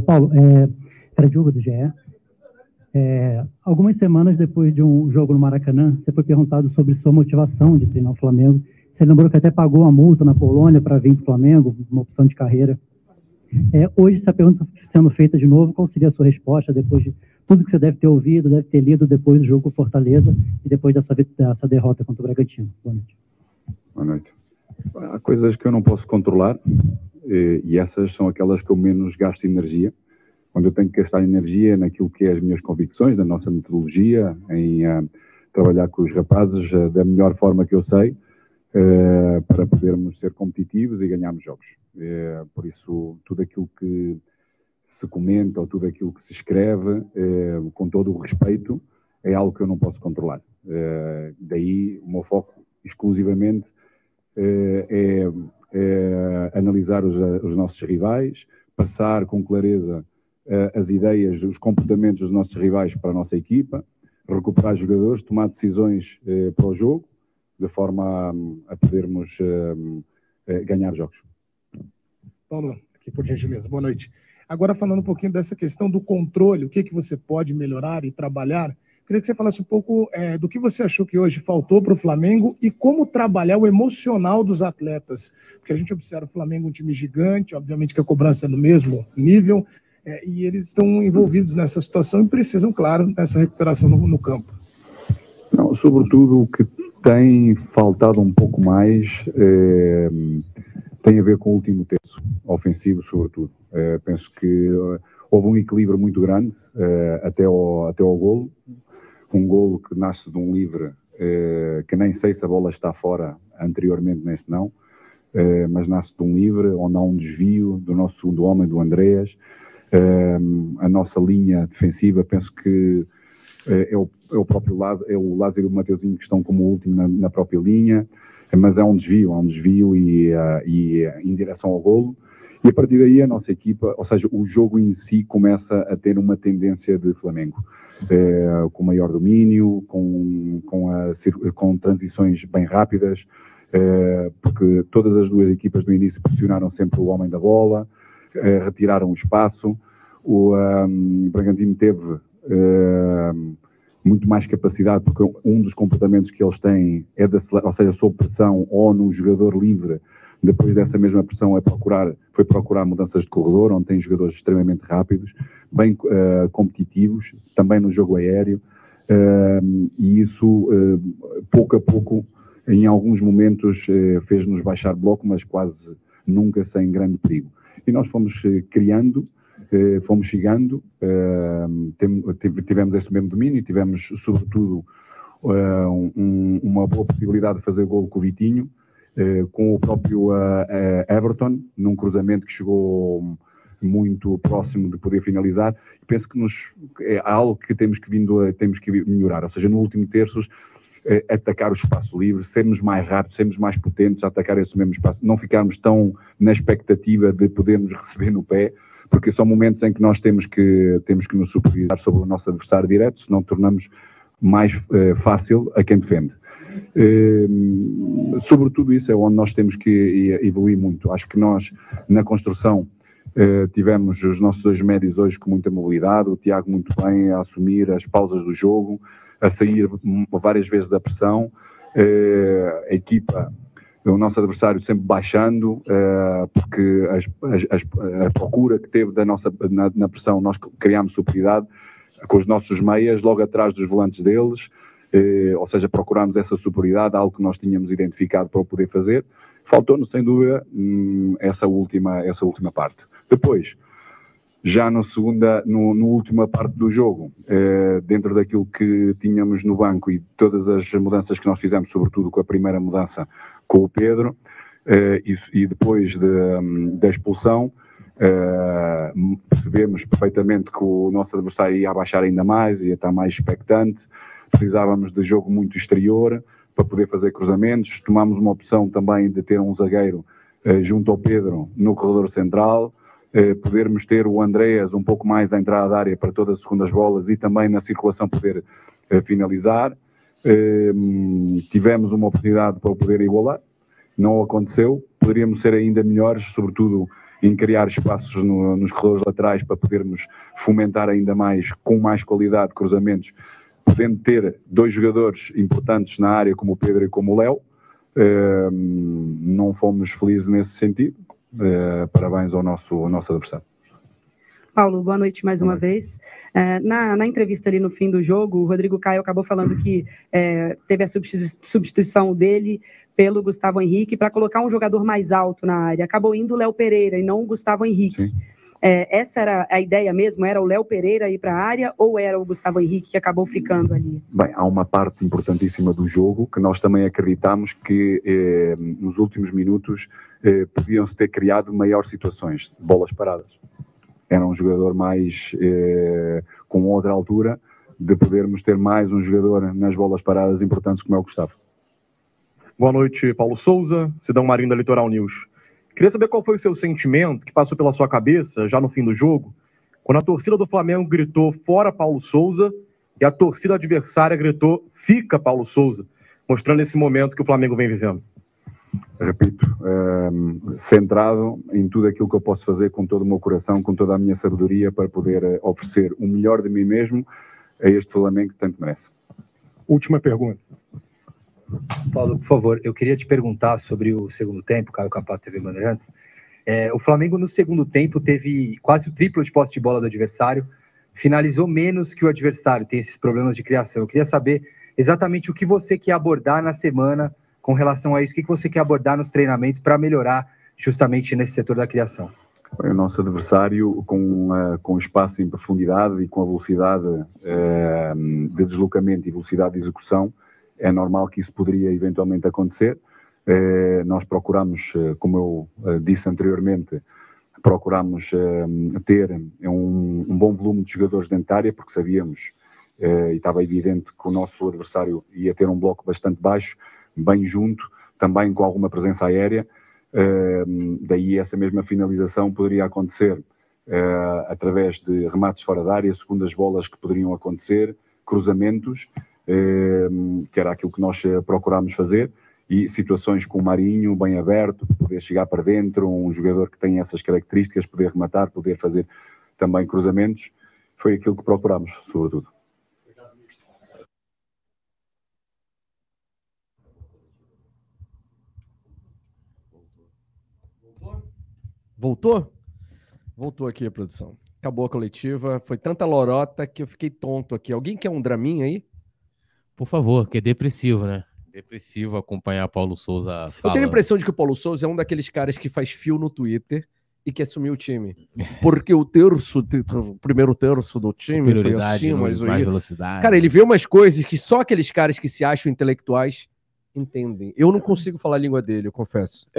Paulo, Fred Hugo do GE. Algumas semanas depois de um jogo no Maracanã, você foi perguntado sobre sua motivação de treinar o Flamengo. Você lembrou que até pagou a multa na Polônia para vir para o Flamengo, uma opção de carreira. Hoje, se a pergunta sendo feita de novo, qual seria a sua resposta depois de tudo que você deve ter ouvido, deve ter lido depois do jogo com Fortaleza e depois dessa derrota contra o Bragantino? Boa noite. Boa noite. Há coisas que eu não posso controlar e essas são aquelas que eu menos gasto energia. Quando eu tenho que gastar energia naquilo que é as minhas convicções, da nossa metodologia, em trabalhar com os rapazes da melhor forma que eu sei, para podermos ser competitivos e ganharmos jogos. Por isso, tudo aquilo que se comenta ou tudo aquilo que se escreve, com todo o respeito, é algo que eu não posso controlar. Daí o meu foco exclusivamente é analisar os nossos rivais, passar com clareza as ideias, os comportamentos dos nossos rivais para a nossa equipa, recuperar jogadores, tomar decisões para o jogo, de forma a podermos ganhar jogos. Paulo, aqui por gentileza, boa noite. Agora falando um pouquinho dessa questão do controle, o que você pode melhorar e trabalhar, queria que você falasse um pouco do que você achou que hoje faltou para o Flamengo e como trabalhar o emocional dos atletas, porque a gente observa o Flamengo um time gigante, obviamente que a cobrança é no mesmo nível, e eles estão envolvidos nessa situação e precisam, claro, dessa recuperação no campo. Não, sobretudo o que tem faltado um pouco mais tem a ver com o último terço, ofensivo sobretudo. Penso que houve um equilíbrio muito grande até ao golo, um golo que nasce de um livre, que nem sei se a bola está fora anteriormente nesse não, mas nasce de um livre, onde há um desvio do nosso segundo homem, do Andreas. A nossa linha defensiva, penso que é o próprio Lázaro, é o Lázaro e o Mateuzinho que estão como último na própria linha, mas há um desvio e em direção ao golo, e a partir daí a nossa equipa, ou seja, o jogo em si começa a ter uma tendência de Flamengo, com maior domínio, com transições bem rápidas, porque todas as duas equipas do início pressionaram sempre o homem da bola, retiraram o espaço. O Bragantino teve muito mais capacidade, porque um dos comportamentos que eles têm é ou seja, sob pressão ou no jogador livre, depois dessa mesma pressão foi procurar mudanças de corredor, onde tem jogadores extremamente rápidos, bem competitivos, também no jogo aéreo, e isso pouco a pouco, em alguns momentos, fez-nos baixar bloco, mas quase nunca sem grande perigo. E nós fomos criando, fomos chegando, tivemos esse mesmo domínio, tivemos sobretudo uma boa possibilidade de fazer golo com o Vitinho, com o próprio Everton, num cruzamento que chegou muito próximo de poder finalizar. Penso que é algo que temos que melhorar, ou seja, no último terço, atacar o espaço livre, sermos mais rápidos, sermos mais potentes a atacar esse mesmo espaço, não ficarmos tão na expectativa de podermos receber no pé, porque são momentos em que nós temos que nos superiorizar sobre o nosso adversário direto, senão tornamos mais fácil a quem defende. Sobretudo isso é onde nós temos que evoluir muito. Acho que nós, na construção, tivemos os nossos dois médios hoje com muita mobilidade, o Tiago muito bem a assumir as pausas do jogo, a sair várias vezes da pressão, a equipa, o nosso adversário sempre baixando, porque a procura que teve na pressão, nós criámos superioridade com os nossos meias, logo atrás dos volantes deles, ou seja, procurámos essa superioridade, algo que nós tínhamos identificado para o poder fazer. Faltou-nos, sem dúvida, essa última parte. Depois, já na última parte do jogo, dentro daquilo que tínhamos no banco e todas as mudanças que nós fizemos, sobretudo com a primeira mudança com o Pedro, e depois da expulsão, percebemos perfeitamente que o nosso adversário ia abaixar ainda mais, ia estar mais expectante, precisávamos de jogo muito exterior para poder fazer cruzamentos, tomámos uma opção também de ter um zagueiro junto ao Pedro no corredor central, podermos ter o Andreas um pouco mais à entrada da área para todas as segundas bolas e também na circulação poder finalizar. Tivemos uma oportunidade para poder igualar, não aconteceu, poderíamos ser ainda melhores, sobretudo em criar espaços nos corredores laterais para podermos fomentar ainda mais, com mais qualidade, cruzamentos, podendo ter 2 jogadores importantes na área, como o Pedro e como o Léo. Não fomos felizes nesse sentido. Parabéns ao nosso adversário. Paulo, boa noite mais uma vez. Na entrevista ali no fim do jogo, o Rodrigo Caio acabou falando que teve a substituição dele pelo Gustavo Henrique para colocar um jogador mais alto na área. Acabou indo o Léo Pereira e não o Gustavo Henrique. Essa era a ideia mesmo? Era o Léo Pereira ir para a área ou era o Gustavo Henrique que acabou ficando ali? Bem, há uma parte importantíssima do jogo que nós também acreditamos que nos últimos minutos podiam-se ter criado maiores situações de bolas paradas. Era um jogador mais com outra altura, de podermos ter mais um jogador nas bolas paradas importantes como é o Gustavo. Boa noite, Paulo Souza, Sidão Marinho da Litoral News. Queria saber qual foi o seu sentimento que passou pela sua cabeça, já no fim do jogo, quando a torcida do Flamengo gritou fora Paulo Souza e a torcida adversária gritou fica Paulo Souza, mostrando esse momento que o Flamengo vem vivendo. Repito, centrado em tudo aquilo que eu posso fazer com todo o meu coração, com toda a minha sabedoria para poder oferecer o melhor de mim mesmo a este Flamengo que tanto merece. Última pergunta. Paulo, por favor, eu queria te perguntar sobre o segundo tempo, Caio Capato, TV Bandeirantes. O Flamengo no segundo tempo teve quase o triplo de posse de bola do adversário, finalizou menos que o adversário, tem esses problemas de criação. Eu queria saber exatamente o que você quer abordar na semana com relação a isso, o que você quer abordar nos treinamentos para melhorar justamente nesse setor da criação. O nosso adversário, com espaço em profundidade e com a velocidade de deslocamento e velocidade de execução, é normal que isso poderia eventualmente acontecer. Nós procuramos, como eu disse anteriormente, procuramos ter um bom volume de jogadores dentro da área, porque sabíamos, e estava evidente, que o nosso adversário ia ter um bloco bastante baixo, bem junto, também com alguma presença aérea. Daí essa mesma finalização poderia acontecer através de remates fora da área, segundas bolas que poderiam acontecer, cruzamentos, que era aquilo que nós procurámos fazer, e situações com o Marinho bem aberto, poder chegar para dentro, um jogador que tem essas características, poder rematar, poder fazer também cruzamentos, foi aquilo que procurámos, sobretudo. Voltou? Voltou aqui a produção. Acabou a coletiva. Foi tanta lorota que eu fiquei tonto aqui. Alguém quer um draminha aí? Por favor, que é depressivo, né? Depressivo acompanhar Paulo Souza falando. Eu tenho a impressão de que o Paulo Souza é um daqueles caras que faz fio no Twitter e que assumiu o time. Porque o primeiro terço do time foi assim, mas mais velocidade. Cara, ele vê umas coisas que só aqueles caras que se acham intelectuais entendem. Eu não consigo falar a língua dele, eu confesso.